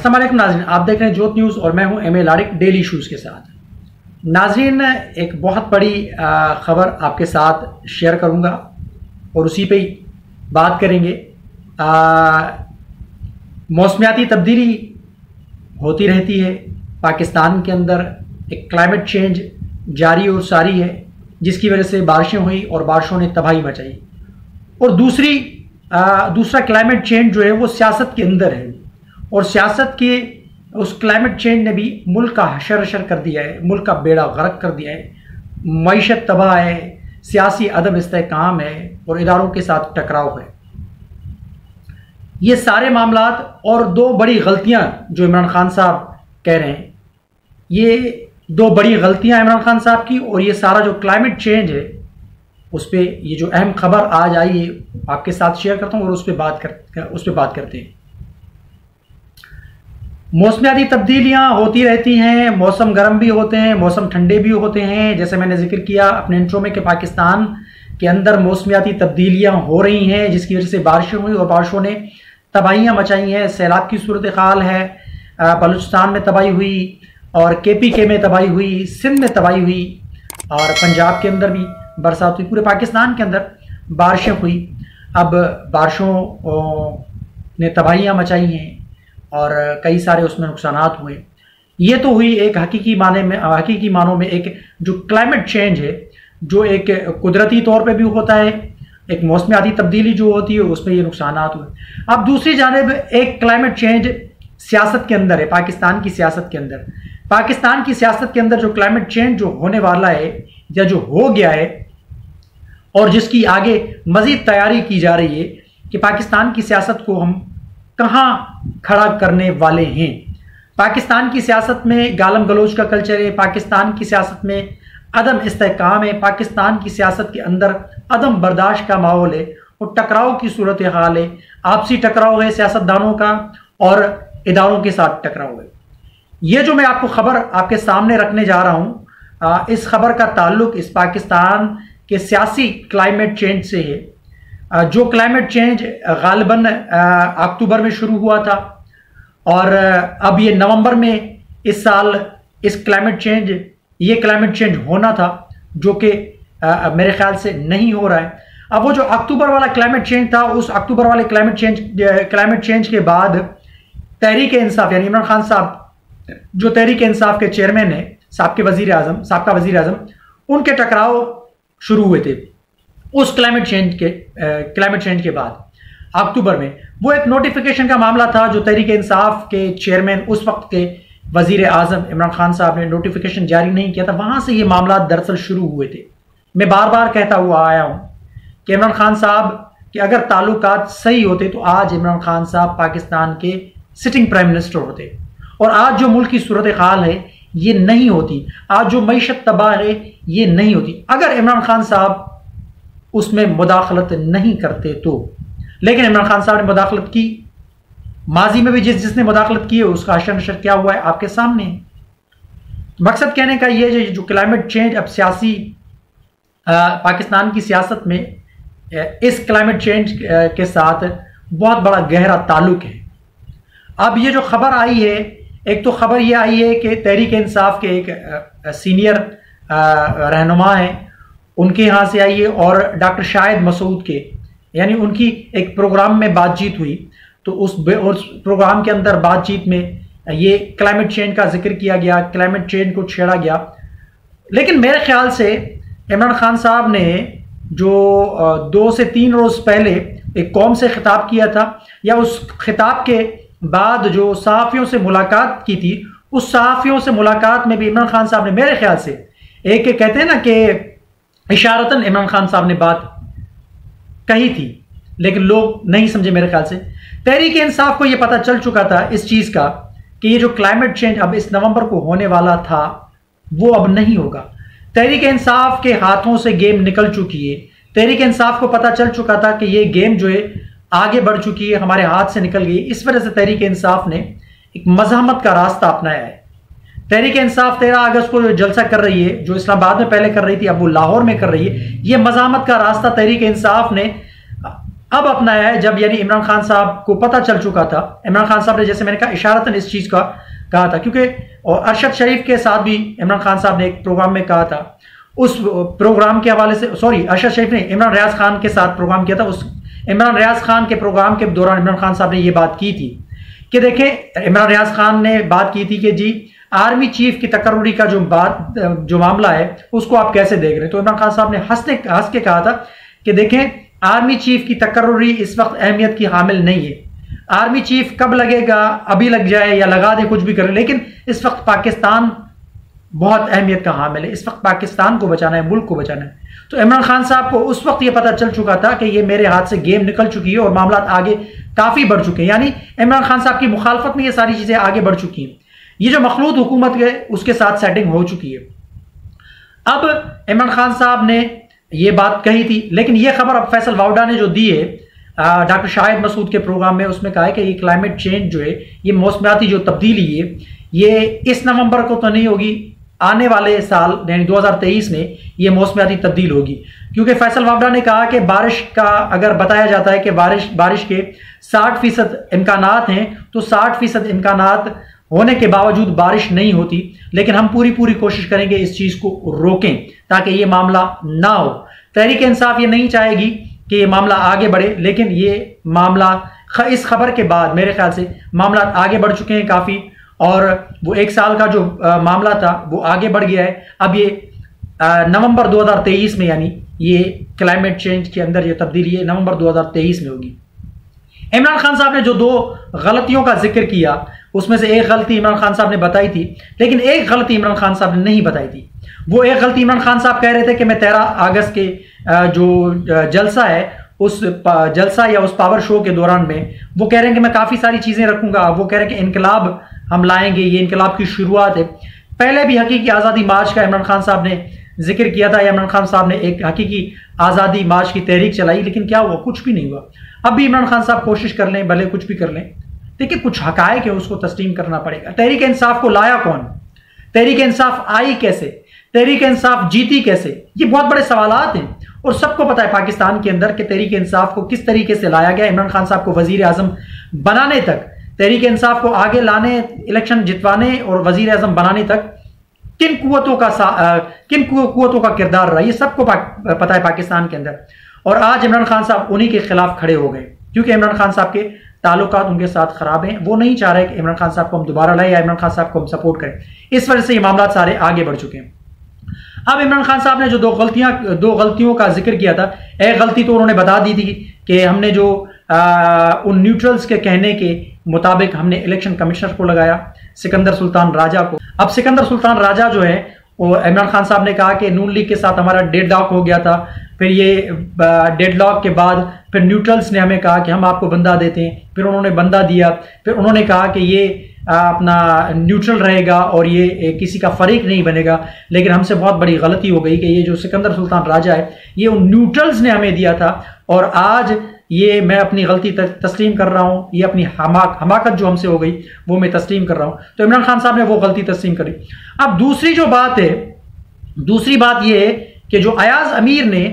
अस्सलाम वालेकुम नाज़रीन, आप देख रहे हैं जोत न्यूज़ और मैं हूं एम ए लारिक डेली इशूज़ के साथ। नाज़रीन, एक बहुत बड़ी ख़बर आपके साथ शेयर करूंगा और उसी पे ही बात करेंगे। मौसमियाती तब्दीली होती रहती है पाकिस्तान के अंदर, एक क्लाइमेट चेंज जारी और सारी है जिसकी वजह से बारिशें हुई और बारिशों ने तबाही मचाई। और दूसरा क्लाइमेट चेंज जो है वो सियासत के अंदर है और सियासत के उस क्लाइमेट चेंज ने भी मुल्क का हशर कर दिया है, मुल्क का बेड़ा गर्क कर दिया है, मईशत तबाह है, सियासी अदब इस्तेहकाम है और इदारों के साथ टकराव है। ये सारे मामलात और दो बड़ी गलतियां जो इमरान खान साहब कह रहे हैं, ये दो बड़ी गलतियां इमरान खान साहब की, और ये सारा जो क्लाइमेट चेंज है उस पर ये जो अहम खबर आज आई है आपके साथ शेयर करता हूं और उस पर बात करते हैं। मौसमियाती तब्दीलियां होती रहती हैं, मौसम गर्म भी होते हैं, मौसम ठंडे भी होते हैं। जैसे मैंने जिक्र किया अपने इंट्रो में कि पाकिस्तान के अंदर मौसमियाती तब्दीलियां हो रही हैं जिसकी वजह से बारिशें हुई और बारिशों ने तबाहियां मचाई हैं। सैलाब की सूरत हाल है, बलूचिस्तान में तबाही हुई और KPK में तबाही हुई, सिंध में तबाही हुई और पंजाब के अंदर भी बरसात हुई। पूरे पाकिस्तान के अंदर बारिशें हुई। अब बारिशों ने तबाहियां मचाई हैं और कई सारे उसमें नुकसानात हुए। ये तो हुई एक हकीकी मानों में एक जो क्लाइमेट चेंज है, जो एक कुदरती तौर पे भी होता है, एक मौसमियाती तब्दीली जो होती है उसमें ये नुकसानात हुए। अब दूसरी जानिब एक क्लाइमेट चेंज सियासत के अंदर है, पाकिस्तान की सियासत के अंदर। पाकिस्तान की सियासत के अंदर जो क्लाइमेट चेंज जो होने वाला है या जो हो गया है और जिसकी आगे मजीद तैयारी की जा रही है कि पाकिस्तान की सियासत को हम कहां खड़ा करने वाले हैं। पाकिस्तान की सियासत में गालम गलोच का कल्चर है, पाकिस्तान की सियासत में अदम इस्तेहकाम है, पाकिस्तान की सियासत के अंदर अदम बर्दाश्त का माहौल है और टकराव की सूरत हाल है। आपसी टकराव है सियासतदानों का और इदारों के साथ टकराव है। ये जो मैं आपको खबर आपके सामने रखने जा रहा हूं, इस खबर का ताल्लुक इस पाकिस्तान के सियासी क्लाइमेट चेंज से है, जो क्लाइमेट चेंज गालिबन अक्टूबर में शुरू हुआ था और अब ये नवंबर में इस साल ये क्लाइमेट चेंज होना था, जो कि मेरे ख्याल से नहीं हो रहा है। अब वो जो अक्टूबर वाला क्लाइमेट चेंज था, उस अक्टूबर वाले क्लाइमेट चेंज के बाद तहरीक इंसाफ यानी इमरान खान साहब जो तहरीक इंसाफ के चेयरमैन है, साबका वजीर आजम, उनके टकराव शुरू हुए थे उस क्लाइमेट चेंज के बाद अक्टूबर में। वो एक नोटिफिकेशन का मामला था जो तहरीक इंसाफ के चेयरमैन उस वक्त के वजीर आजम इमरान खान साहब ने नोटिफिकेशन जारी नहीं किया था, वहां से ये मामला दरअसल शुरू हुए थे। मैं बार बार कहता हुआ आया हूं कि इमरान खान साहब के अगर ताल्लुकात सही होते तो आज इमरान खान साहब पाकिस्तान के सिटिंग प्राइम मिनिस्टर होते और आज जो मुल्क की सूरत हाल है ये नहीं होती, आज जो मईशत तबाह है ये नहीं होती अगर इमरान खान साहब उसमें मुदाखलत नहीं करते तो। लेकिन इमरान खान साहब ने मुदाखलत की, माजी में भी जिसने मुदाखलत की है उसका अशर नशर क्या हुआ है आपके सामने है। मकसद कहने का ये जो क्लाइमेट चेंज अब सियासी पाकिस्तान की सियासत में इस क्लाइमेट चेंज के साथ बहुत बड़ा गहरा ताल्लुक है। अब ये जो खबर आई है, एक तो खबर ये आई है कि तहरीक इंसाफ के एक सीनियर रहनुमा है, उनके यहाँ से आई है और डॉक्टर शाहिद मसूद के, यानी उनकी एक प्रोग्राम में बातचीत हुई तो उस प्रोग्राम के अंदर बातचीत में ये क्लाइमेट चेंज का जिक्र किया गया, क्लाइमेट चेंज को छेड़ा गया। लेकिन मेरे ख्याल से इमरान खान साहब ने जो 2 से 3 रोज पहले एक कौम से खिताब किया था या उस खिताब के बाद जो सहाफ़ियों से मुलाकात की थी, उस सहाफ़ियों से मुलाकात में भी इमरान खान साहब ने मेरे ख्याल से एक कहते हैं ना कि इशारतन इमरान खान साहब ने बात कही थी, लेकिन लोग नहीं समझे मेरे ख्याल से। तहरीक इंसाफ को यह पता चल चुका था इस चीज का कि ये जो क्लाइमेट चेंज अब इस नवंबर को होने वाला था वो अब नहीं होगा। तहरीक इंसाफ के हाथों से गेम निकल चुकी है। तहरीक इंसाफ को पता चल चुका था कि ये गेम जो है आगे बढ़ चुकी है, हमारे हाथ से निकल गई। इस वजह से तहरीक इंसाफ ने एक मज़ाहमत का रास्ता अपनाया है। तहरीक इंसाफ 13 अगस्त को जो जलसा कर रही है, जो इस्लामाबाद में पहले कर रही थी, अब वो लाहौर में कर रही है। ये मज़ाहमत का रास्ता तहरीक इंसाफ ने अब अपनाया है जब यानी इमरान खान साहब को पता चल चुका था। इमरान खान साहब ने, जैसे मैंने कहा, इशारतन इस चीज का कहा था, क्योंकि और अरशद शरीफ के साथ भी इमरान खान साहब ने एक प्रोग्राम में कहा था, उस प्रोग्राम के हवाले से, सॉरी अरशद शरीफ ने इमरान रियाज खान के साथ प्रोग्राम किया था, उस इमरान रियाज खान के प्रोग्राम के दौरान इमरान खान साहब ने यह बात की थी कि देखें, इमरान रियाज खान ने बात की थी कि जी आर्मी चीफ की तकर्रुरी का जो मामला है उसको आप कैसे देख रहे हैं। तो इमरान खान साहब ने हंस के कहा था कि देखें, आर्मी चीफ की तकर्रुरी इस वक्त अहमियत की हामिल नहीं है। आर्मी चीफ कब लगेगा, अभी लग जाए या लगा दे, कुछ भी करें, लेकिन इस वक्त पाकिस्तान बहुत अहमियत का हामिल है। इस वक्त पाकिस्तान को बचाना है, मुल्क को बचाना है। तो इमरान खान साहब को उस वक्त ये पता चल चुका था कि ये मेरे हाथ से गेम निकल चुकी है और मामला आगे काफी बढ़ चुके हैं, यानी इमरान खान साहब की मुखालफत में ये सारी चीजें आगे बढ़ चुकी हैं। ये जो मखलूत हुकूमत है उसके साथ सेटिंग हो चुकी है। अब इमरान खान साहब ने ये बात कही थी, लेकिन ये खबर अब फैसल वावडा ने जो दी है डॉक्टर शाहिद मसूद के प्रोग्राम में, उसमें कहा है कि ये क्लाइमेट चेंज जो है, ये मौसमियाती जो तब्दीली है, ये इस नवंबर को तो नहीं होगी, आने वाले साल यानी 2023 में ये मौसमियाती तब्दील होगी। क्योंकि फैसल वावडा ने कहा कि बारिश का अगर बताया जाता है कि बारिश के 60% इम्कानात हैं, तो 60% इम्कानात होने के बावजूद बारिश नहीं होती। लेकिन हम पूरी कोशिश करेंगे इस चीज को रोकें ताकि ये मामला ना हो। तहरीक इंसाफ ये नहीं चाहेगी कि ये मामला आगे बढ़े, लेकिन ये मामला इस खबर के बाद मेरे ख्याल से मामला आगे बढ़ चुके हैं काफी, और वो 1 साल का जो मामला था वो आगे बढ़ गया है। अब ये नवंबर 2023 में, यानी ये क्लाइमेट चेंज के अंदर ये तब्दीली है नवंबर 2023 में होगी। इमरान खान साहब ने जो 2 गलतियों का जिक्र किया, उसमें से एक गलती इमरान खान साहब ने बताई थी, लेकिन एक गलती इमरान खान साहब ने नहीं बताई थी। वो एक गलती इमरान खान साहब कह रहे थे कि मैं 13 अगस्त के जो जलसा है, उस जलसा या उस पावर शो के दौरान में वो कह रहे हैं कि मैं काफी सारी चीजें रखूंगा। वो कह रहे हैं कि इनकलाब हम लाएंगे, ये इनकलाब की शुरुआत है। पहले भी हकीकी आजादी मार्च का इमरान खान साहब ने जिक्र किया था, इमरान खान साहब ने एक हकीकी आजादी मार्च की तहरीक चलाई, लेकिन क्या हुआ? कुछ भी नहीं हुआ। अब भी इमरान खान साहब कोशिश कर लें, भले कुछ भी कर लें, देखिए कुछ हकायक है उसको तस्लीम करना पड़ेगा। तहरीक इंसाफ को लाया कौन? तहरीक इंसाफ आई कैसे? तहरीक इंसाफ जीती कैसे? ये बहुत बड़े सवालात हैं और सबको पता है पाकिस्तान के अंदर कि तहरीक इंसाफ को किस तरीके से लाया गया। इमरान खान साहब को वजीर आजम बनाने तक, तहरीक इंसाफ को आगे लाने, इलेक्शन जितवाने और वजीर आजम बनाने तक किन कुव्वतों का किरदार रहा, ये सबको पता है पाकिस्तान के अंदर। और आज इमरान खान साहब उन्हीं के खिलाफ खड़े हो गए, क्योंकि इमरान खान साहब के ताल्लुकात उनके साथ खराब हैं। वो नहीं चाह रहे कि इमरान खान साहब को हम दोबारा लाएं या इमरान खान साहब को हम सपोर्ट करें। इस वजह से ये मामला सारे आगे बढ़ चुके हैं। अब इमरान खान साहब ने जो 2 गलतियों का जिक्र किया था, एक गलती तो उन्होंने बता दी थी कि हमने जो उन न्यूट्रल्स के कहने के मुताबिक हमने इलेक्शन कमिश्नर को लगाया, सिकंदर सुल्तान राजा को। अब सिकंदर सुल्तान राजा जो है, वो इमरान खान साहब ने कहा कि नून लीग के साथ हमारा डेडलॉक हो गया था, फिर ये डेडलॉक के बाद फिर न्यूट्रल्स ने हमें कहा कि हम आपको बंदा देते हैं, फिर उन्होंने बंदा दिया, फिर उन्होंने कहा कि ये अपना न्यूट्रल रहेगा और ये किसी का फरीक नहीं बनेगा। लेकिन हमसे बहुत बड़ी गलती हो गई कि ये जो सिकंदर सुल्तान राजा है, ये उन न्यूट्रल्स ने हमें दिया था, और आज ये मैं अपनी गलती तस्लीम कर रहा हूं, ये अपनी हमाकत जो हमसे हो गई वो मैं तस्लीम कर रहा हूं। तो इमरान खान साहब ने वो गलती तस्लीम करी। अब दूसरी बात ये है कि जो अयाज अमीर ने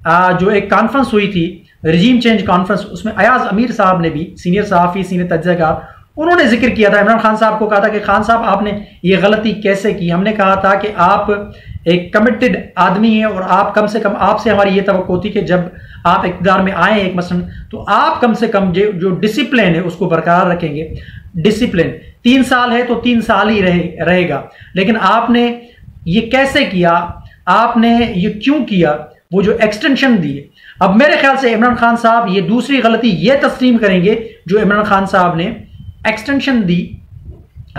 जो एक कॉन्फ्रेंस हुई थी, रिजीम चेंज कॉन्फ्रेंस, उसमें अयाज अमीर साहब ने भी, सीनियर सहाफ़ी, सीनियर तज्ज़ियाकार, उन्होंने जिक्र किया था। इमरान खान साहब को कहा था कि खान साहब आपने ये गलती कैसे की? हमने कहा था कि आप एक कमिटेड आदमी हैं और आप कम से कम, आपसे हमारी ये तवक्को थी कि जब आप इक़्तिदार में आए एक मसलन, तो आप कम से कम जो डिसिप्लिन है उसको बरकरार रखेंगे। डिसिप्लिन 3 साल है तो 3 साल ही रहेगा। लेकिन आपने ये कैसे किया? आपने ये क्यों किया? वो जो एक्सटेंशन दी। अब मेरे ख्याल से इमरान खान साहब ये दूसरी गलती ये तस्लीम करेंगे जो इमरान खान साहब ने एक्सटेंशन दी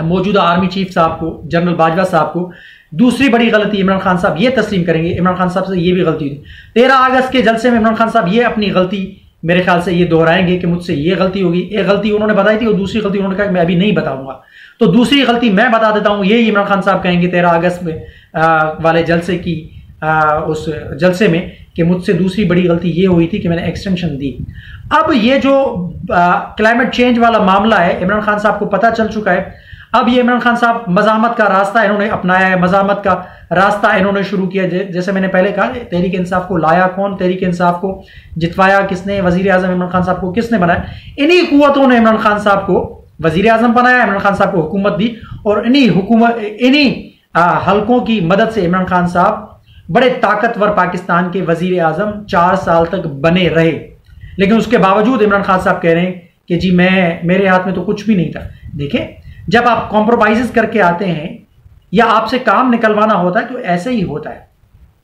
मौजूदा आर्मी चीफ साहब को, जनरल बाजवा साहब को। दूसरी बड़ी गलती इमरान खान साहब ये तस्लीम करेंगे, इमरान खान साहब से ये भी गलती हुई। 13 अगस्त के जलसे में इमरान खान साहब ये अपनी गलती मेरे ख्याल से ये दोहराएंगे कि मुझसे ये गलती होगी। एक गलती उन्होंने बताई थी और दूसरी गलती उन्होंने कहा कि मैं अभी नहीं बताऊंगा। तो दूसरी गलती मैं बता देता हूं, यही इमरान खान साहब कहेंगे 13 अगस्त में वाले जलसे की उस जलसे में कि मुझसे दूसरी बड़ी गलती ये हुई थी कि मैंने एक्सटेंशन दी। अब ये जो क्लाइमेट चेंज वाला मामला है, इमरान खान साहब को पता चल चुका है। अब ये इमरान खान साहब मज़ाहमत का रास्ता इन्होंने अपनाया है, मज़ाहमत का रास्ता इन्होंने शुरू किया। जैसे मैंने पहले कहा, तहरीक इंसाफ को लाया कौन, तहरीक इंसाफ को जितवाया किसने, वजीर आजम इमरान खान साहब को किसने बनाया? इन्हीं कुव्वतों ने इमरान खान साहब को वजीर आजम बनाया, इमरान खान साहब को हुकूमत दी, और इन्हीं हलकों की मदद से इमरान खान साहब बड़े ताकतवर पाकिस्तान के वजीर आजम 4 साल तक बने रहे। लेकिन उसके बावजूद इमरान खान साहब कह रहे हैं कि जी मेरे हाथ में तो कुछ भी नहीं था। देखें, जब आप कॉम्प्रोमाइज करके आते हैं या आपसे काम निकलवाना होता है तो ऐसे ही होता है।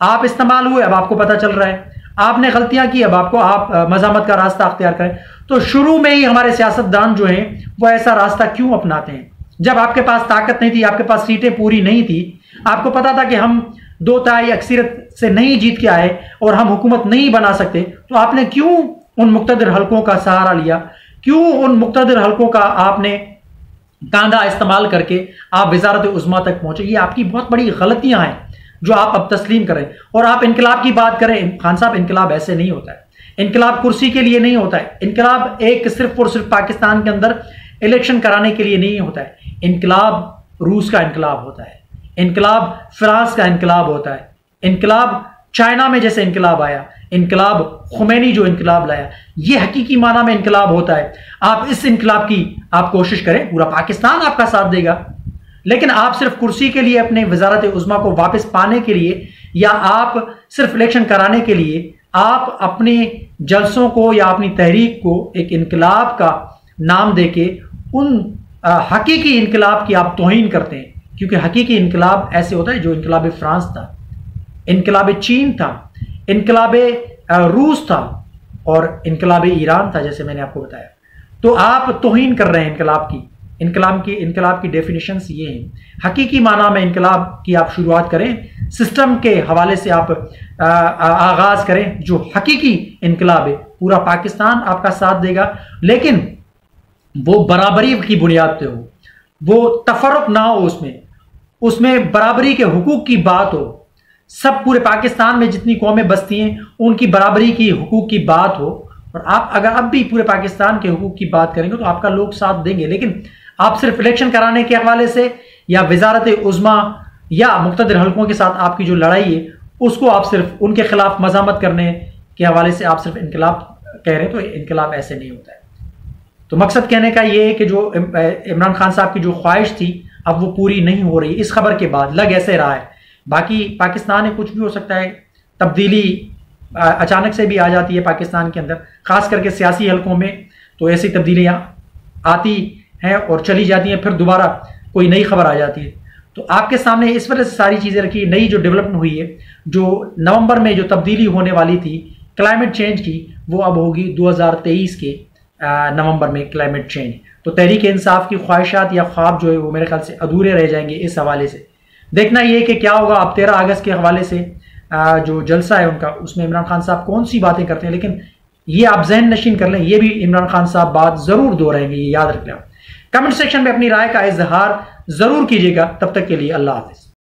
आप इस्तेमाल हुए, अब आपको पता चल रहा है, आपने गलतियां की, अब आप मज़ाहमत का रास्ता अख्तियार करें। तो शुरू में ही हमारे सियासतदान जो हैं वो ऐसा रास्ता क्यों अपनाते हैं? जब आपके पास ताकत नहीं थी, आपके पास सीटें पूरी नहीं थी, आपको पता था कि हम 2/3 अक्सरियत से नहीं जीत के आए और हम हुकूमत नहीं बना सकते, तो आपने क्यों उन मुक्तदिर हलकों का सहारा लिया? क्यों उन मुक्तदिर हलकों का आपने कांधा इस्तेमाल करके आप वजारत उज़्मा तक पहुंचे? ये आपकी बहुत बड़ी गलतियां हैं जो आप अब तस्लीम करें। और आप इनकलाब की बात करें, खान साहब, इनकलाब ऐसे नहीं होता है। इनकलाब कुर्सी के लिए नहीं होता है। इनकलाब एक सिर्फ और सिर्फ पाकिस्तान के अंदर इलेक्शन कराने के लिए नहीं होता है। इनकलाब रूस का इनकलाब होता है, इनकलाब फ्रांस का इनकलाब होता है, इनकलाब चाइना में जैसे इनकलाब आया, इनकलाब खुमैनी जो इनकलाब लाया, ये हकीकी माना में इनकलाब होता है। आप इस इनकलाब की आप कोशिश करें, पूरा पाकिस्तान आपका साथ देगा। लेकिन आप सिर्फ कुर्सी के लिए, अपने वजारत उज़्मा को वापस पाने के लिए, या आप सिर्फ इलेक्शन कराने के लिए, आप अपने जलसों को या अपनी तहरीक को एक इनकलाब का नाम देके उन हकीकी इनकलाब की आप तौहीन करते हैं। क्योंकि हकीकी इनकलाब ऐसे होता है जो इनकलाब फ्रांस था, इनकलाब चीन था, इनकलाब रूस था और इनकलाब ईरान था, जैसे मैंने आपको बताया। तो आप तौहीन कर रहे हैं इनकलाब की डेफिनेशंस ये हैं। हकीकी माना में इनकलाब की आप शुरुआत करें, सिस्टम के हवाले से आप आगाज करें जो हकीकी इनकलाब है। पूरा पाकिस्तान आपका साथ देगा, लेकिन वो बराबरी की बुनियाद पे हो, वो तफर्रुक ना हो, उसमें बराबरी के हुकूक की बात हो। सब पूरे पाकिस्तान में जितनी कौमें बसती हैं उनकी बराबरी की हुकूक की बात हो। और आप अगर अब भी पूरे पाकिस्तान के हुकूक की बात करेंगे तो आपका लोग साथ देंगे। लेकिन आप सिर्फ इलेक्शन कराने के हवाले से या वजारत उज़्मा या मुख्तलिफ हलकों के साथ आपकी जो लड़ाई है उसको आप सिर्फ उनके खिलाफ मज़ामत करने के हवाले से आप सिर्फ इनकलाब कह रहे हैं, तो इनकलाब ऐसे नहीं होता है। तो मकसद कहने का ये है कि जो इमरान खान साहब की जो ख्वाहिश थी अब वो पूरी नहीं हो रही। इस खबर के बाद लग ऐसे रहा है, बाकी पाकिस्तान में कुछ भी हो सकता है, तब्दीली अचानक से भी आ जाती है पाकिस्तान के अंदर, खास करके सियासी हलकों में तो ऐसी तब्दीलियाँ आती हैं और चली जाती हैं, फिर दोबारा कोई नई खबर आ जाती है। तो आपके सामने इस वजह से सारी चीज़ें रखी, नई जो डेवलपमेंट हुई है, जो नवंबर में जो तब्दीली होने वाली थी क्लाइमेट चेंज की, वो अब होगी 2023 के नवंबर में क्लाइमेट चेंज। तो तहरीक इंसाफ की ख्वाहिशात या ख्वाब जो है वो मेरे ख्याल से अधूरे रह जाएंगे इस हवाले से। देखना ये कि क्या होगा। अब 13 अगस्त के हवाले से जो जलसा है उनका, उसमें इमरान खान साहब कौन सी बातें करते हैं, लेकिन ये आप जहन नशीन कर लें, ये भी इमरान खान साहब बात जरूर दोहराएंगे, ये याद रख लें। कमेंट सेक्शन में अपनी राय का इजहार जरूर कीजिएगा। तब तक के लिए अल्लाह हाफिज।